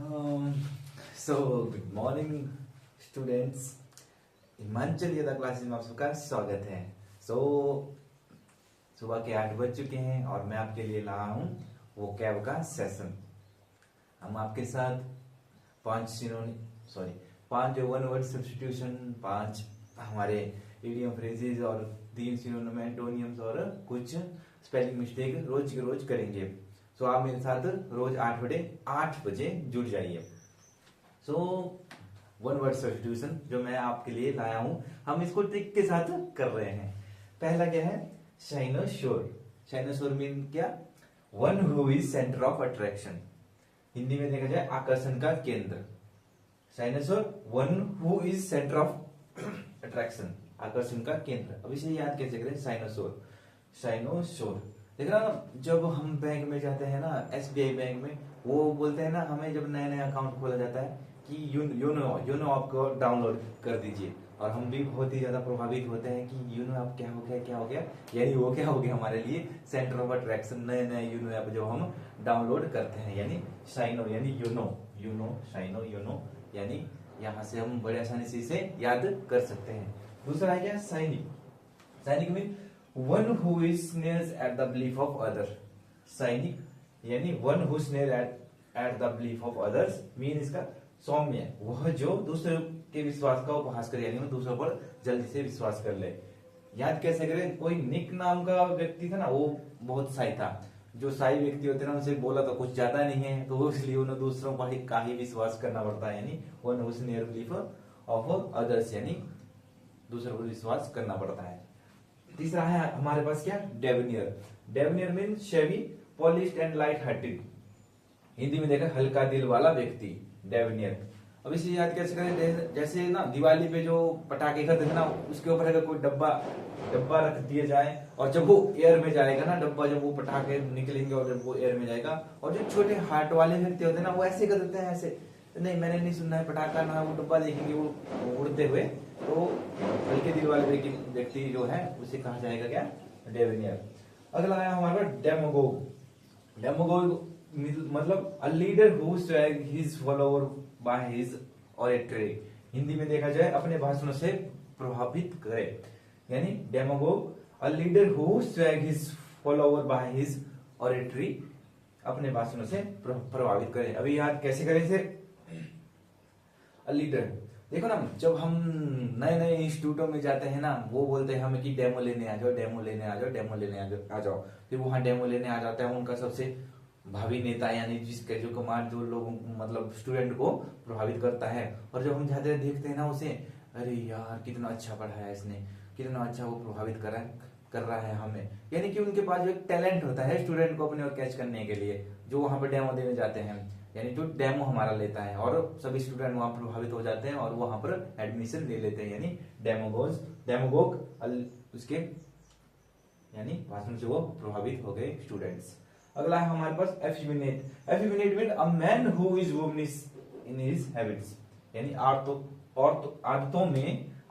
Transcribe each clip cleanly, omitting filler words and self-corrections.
सो good morning students, Himachal yoga classes में आप सबका स्वागत है। सुबह के 8 बज चुके हैं और मैं आपके लिए लाया हूँ वो कैब का सेशन। हम आपके साथ पांच वन वर्ड सब्स्टिट्यूशन, 5 हमारे इडियम फ्रेजेस और 3 सिनोनिम एंटोनियम्स और कुछ स्पेलिंग मिस्टेक रोज के रोज करेंगे। सो आप मेरे साथ रोज 8 बजे जुड़ जाइए। वन वर्ड सब्स्टिट्यूशन जो मैं आपके लिए लाया हूं, हम इसको ट्रिक के साथ कर रहे हैं। पहला क्या है? साइनोशोर। साइनोशोर मीन क्या? One who is centre of attraction. Hindi में देखा जाए आकर्षण का केंद्र। Cynosure one who is centre of attraction, आकर्षण का केंद्र। अब इसे याद कैसे करें? साइनोशोर। साइनोशोर देख रहा ना, जब हम बैंक में जाते हैं ना, एसबीआई बैंक में, वो बोलते हैं ना हमें जब नया नया अकाउंट खोला जाता है कि यूनो आपको डाउनलोड कर दीजिए, और हम भी बहुत ही ज्यादा प्रभावित होते हैं कि यूनो ऐप क्या हो गया, यानी वो क्या हो गया हमारे लिए सेंटर ऑफ अट्रैक्शन। नए नए यूनो ऐप जो हम डाउनलोड करते हैं, यानी साइनो यानी यूनो साइनो यूनो, यानी यहाँ से हम बड़े आसानी से इसे याद कर सकते हैं। दूसरा है क्या? Cynic. Cynic mean one who is sneers at the belief of other. Cynic यानी one who sneer at the belief of others, mean इसका सौम्य, वह जो दूसरे के विश्वास का उपहास करे, यानी दूसरों पर जल्दी से विश्वास कर ले। याद कैसे करें? कोई निक नाम का व्यक्ति था ना, वो बहुत साई था। जो साई व्यक्ति होते ना, उनसे बोला तो कुछ ज्यादा नहीं है, तो इसलिए उन्हें दूसरों पर का ही विश्वास करना पड़ता है, यानी one who snare belief of others, यानी दूसरों पर विश्वास करना पड़ता है। तीसरा है हमारे पास क्या? Debonair. Debonair mean suave, polished and light hearted. Hindi में देखा हल्का दिल वाला व्यक्ति, डेवनियर। अब इसे याद कैसे करें? जैसे ना दिवाली पे जो पटाखे खरीदते हैं ना, उसके ऊपर अगर कोई डब्बा रख दिया जाए, और जब वो एयर में जाएगा ना डब्बा, जब वो पटाखे निकलेंगे और जब वो एयर में जाएगा, और जो छोटे हार्ट वाले व्यक्ति होते हैं ना, वो ऐसे कर देते हैं, ऐसे नहीं मैंने नहीं सुनना है पटाखा, ना वो डब्बा देखेंगे वो उड़ते हुए, तो हल्के दिल वाले व्यक्ति जो है उसे कहा जाएगा क्या? डेवनियर। अगला है हमारा डेमोगोग। डेमोगोग मतलब a leader who swag his follower by his oratory. Hindi में देखा जाए अपने भाषणों से प्रभावित करे, यानी demagogue a leader who swag his follower by his oratory, अपने भाषणों से प्रभावित करे। अभी याद कैसे करें इसे? अ लीडर, देखो ना, जब हम नए नए इंस्टीट्यूटों में जाते हैं ना, वो बोलते हैं हमें कि डेमो लेने आ जाओ, डेमो लेने आ जाओ, डेमो लेने आ जाओ। फिर वहां डेमो लेने आ जाता है उनका सबसे भावी नेता, यानी जिसके जो कमांड जो लोगों मतलब स्टूडेंट को प्रभावित करता है। और जब हम जाते हैं देखते हैं ना उसे, अरे यार कितना अच्छा पढ़ाया इसने, कितना अच्छा वो प्रभावित कर रहा है हमें, यानी कि उनके पास जो एक टैलेंट होता है स्टूडेंट को अपने और कैच करने के लिए, जो वहां पर डेमो देने जाते हैं, यानी जो डेमो हमारा लेता है, और सभी स्टूडेंट वहां प्रभावित हो जाते हैं और वहां पर एडमिशन ले लेते हैं, यानी डेमोगोग उसके यानी भाषण से वो प्रभावित हो गए स्टूडेंट्स। अगला है हमारे पास effeminate. Effeminate mean a man who is womanish in his habits, यानी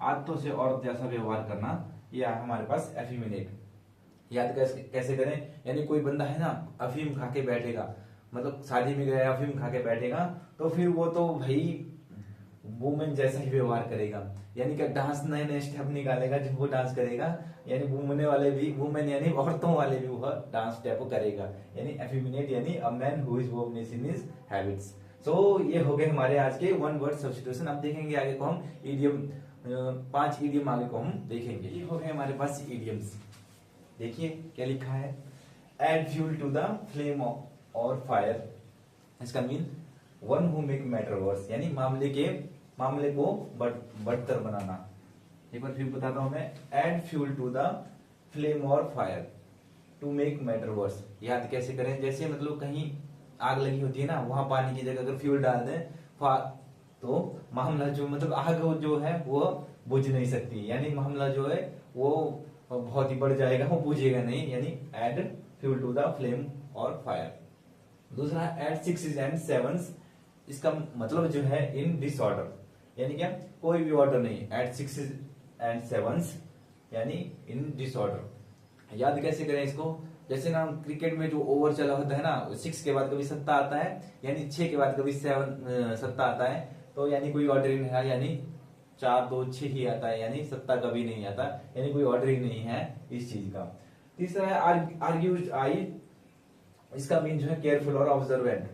आदतों से औरत जैसा व्यवहार करना, यह हमारे पास एफिमिनेट। याद कैसे करें? यानी कोई बंदा है ना, अफीम खा के बैठेगा, मतलब शादी में गया अफीम खा के बैठेगा, तो फिर वो तो भाई वुमेन जैसा ही व्यवहार करेगा, यानी कि डांस नए नए स्टेप निकालेगा जब वो डांस करेगा, यानी वुमेन यानी औरतों वाले भी वो डांस स्टेप करेगा, यानी एफिमिनेट यानी a man who is womanish in his habits. So ये हो गए हमारे आज के वन वर्ड सब्स्टिट्यूशन। अब देखेंगे आगे को हम इडियम, 5 इडियम आगे को हम देखेंगे। ये हो गए हमारे पास इडियम्स। देखिए क्या लिखा है? Add fuel to the flame और फायर। इसका mean one who make matter worse, यानी मामले को बदतर बनाना। एक बार फिर बताता हूं मैं, add fuel to the flame और fire to make matter worse. याद कैसे करें? जैसे मतलब कहीं आग लगी होती है ना, वहां पानी की जगह अगर फ्यूल डाल दें तो मामला जो मतलब आग जो है वो बुझ नहीं सकती, यानी मामला जो है वो बहुत ही बढ़ जाएगा, वो बुझेगा नहीं, यानी add fuel to the flame और फायर। दूसरा एड 6 एंड 7, इसका मतलब जो है इन डिसऑर्डर, यानी क्या? कोई भी ऑर्डर नहीं, एड 6 एंड 7 यानी इन डिसऑर्डर। याद कैसे करें इसको? जैसे ना क्रिकेट में जो ओवर चला होता है ना, 6 के बाद कभी सत्ता आता है, यानी 6 के बाद कभी 7 सत्ता आता है, तो यानी कोई ऑर्डर ही नहीं है, यानी 4 2 6 ही आता है, यानी सत्ता कभी नहीं आता, यानी कोई ऑर्डर ही नहीं है इस चीज का। तीसरा है आर्ग्यूज आई, इसका मीन जो है केयरफुल और ऑब्जर्वेंट,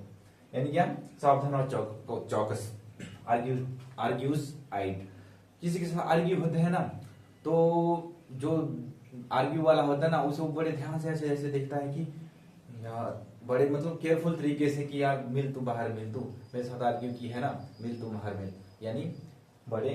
यानी क्या, सावधान और चौकस। आर्ग्यूज आइड, किसी के साथ आर्ग्यू होते हैं ना, तो जो आर्ग्यू वाला होता है ना, उसे बड़े ध्यान से ऐसे ऐसे देखता है कि यार, बड़े मतलब केयरफुल तरीके से कि यार मिल तू बाहर, मिल तू मेरे साथ आर्ग्यू की है ना, मिल तू बाहर मिल, यानी बड़े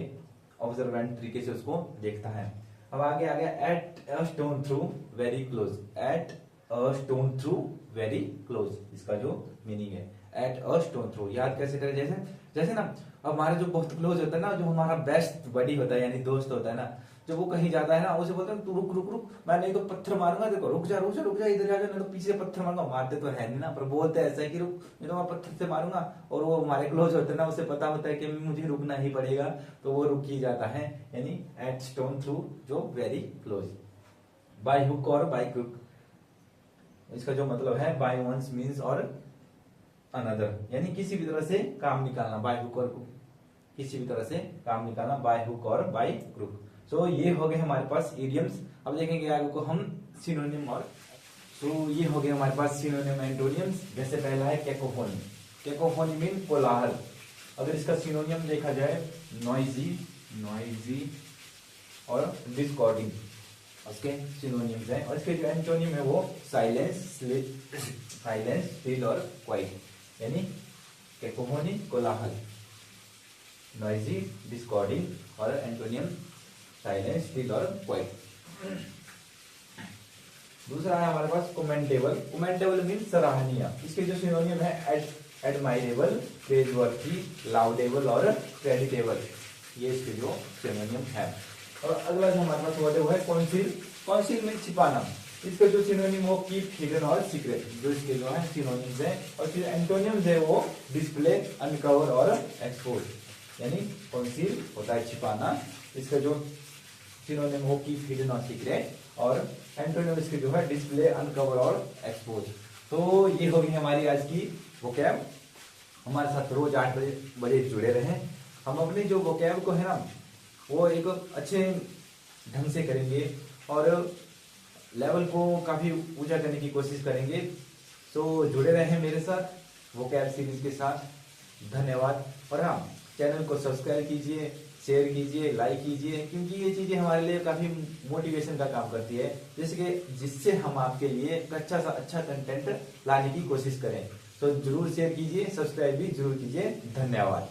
ऑब्जर्वेंट तरीके से उसको देखता है। अब आगे आ गया at a stone through very close, at a stone through very close, इसका जो मीनिंग है एट अ स्टोन थ्रू, याद कैसे करें, जैसे जैसे ना हमारा जो बहुत क्लोज होता है ना, जो हमारा बेस्ट बडी होता है यानी दोस्त होता है ना, जब वो कहीं जाता है ना, उसे बोलते हैं तू रुक रुक रुक, मैं नहीं तो पत्थर मारूंगा, देखो रुक जा रुक जा रुक जा, इधर आ जा, नहीं तो पीछे पत्थर मारूंगा, मारते तो है नहीं ना, पर बोलते ऐसा है कि रुक, नहीं तो मैं पत्थर से मारूंगा, और वो हमारे क्लोज होते हैं ना, उसे पता होता है कि मुझे रुकना ही पड़ेगा, तो वो रुक ही जाता है, यानी एट स्टोन थ्रू जो वेरी क्लोज। बाय हुक और बाय क्रुक, इसका जो मतलब है बाय वंस मीन्स और अनदर, यानी किसी भी तरह से काम निकालना, बाय हुक और किसी भी तरह से काम निकालना, बाय हुक और बाय क्रुक। सो ये हो गए हमारे पास इडियम्स। अब देखेंगे आगे को हम सिनोनिम और, सो ये हो गए हमारे पास सिनोनिम एंटोनियम्स। जैसे पहला है कैकोफोनी, कैकोफोनी मीन कोलाहल, अगर इसका सिनोनियम देखा जाए नॉइजी, नॉइजी और डिस्कॉर्डिंग, उसके सिनोनिम्स हैं, और इसके जो एंटोनिम है वो साइलेंस, साइलेंस, स्टिल और क्वाइट, यानी कैकोफोनी कोलाहल, नॉइजी, डिस्कॉर्डिंग, और एंटोनियम साइलेंस, स्टिल और क्वाइट। दूसरा है हमारे पास कमेंटेबल, कमेंटेबल मीन सराहनीय, इसके जो सिनोनियम है एडमायरेबल, प्रेजवर्थी, लाउडेबल और क्रेडिटेबल, ये इसके जो सिनोनियम है। और अगला जो हमारे पास वर्ड है वो है कॉन्सील, कॉन्सील मीन छिपाना, इसका जो सिनोनिम हो कीप, हिडन और सीक्रेट, जो इसके जो है सिनोनिम्स है। और फिर एंटोनिम्स है वो डिस्प्ले, अनकवर और एक्सपोज, यानी कॉन्सील होता है छिपाना, इसका जो सिनोनिम हो कीप, हिडन और सीक्रेट, और एंटोनिम इसके जो है डिस्प्ले, अनकवर और एक्सपोज। तो ये होगी हमारी आज की वोकैब। हमारे साथ रोज 8 बजे जुड़े रहे, हम अपनी जो वोकैब को है ना वो एक अच्छे ढंग से करेंगे और लेवल को काफी ऊंचा करने की कोशिश करेंगे। तो जुड़े रहे मेरे साथ वोकैब सीरीज के साथ, धन्यवाद। और हाँ, चैनल को सब्सक्राइब कीजिए, शेयर कीजिए, लाइक कीजिए, क्योंकि ये चीजें हमारे लिए काफी मोटिवेशन का काम करती है, जिससे हम आपके लिए अच्छा सा अच्छा कंटेंट लाने की कोशिश करें। तो जरूर शेयर कीजिए, सब्सक्राइब भी जरूर कीजिए। धन्यवाद।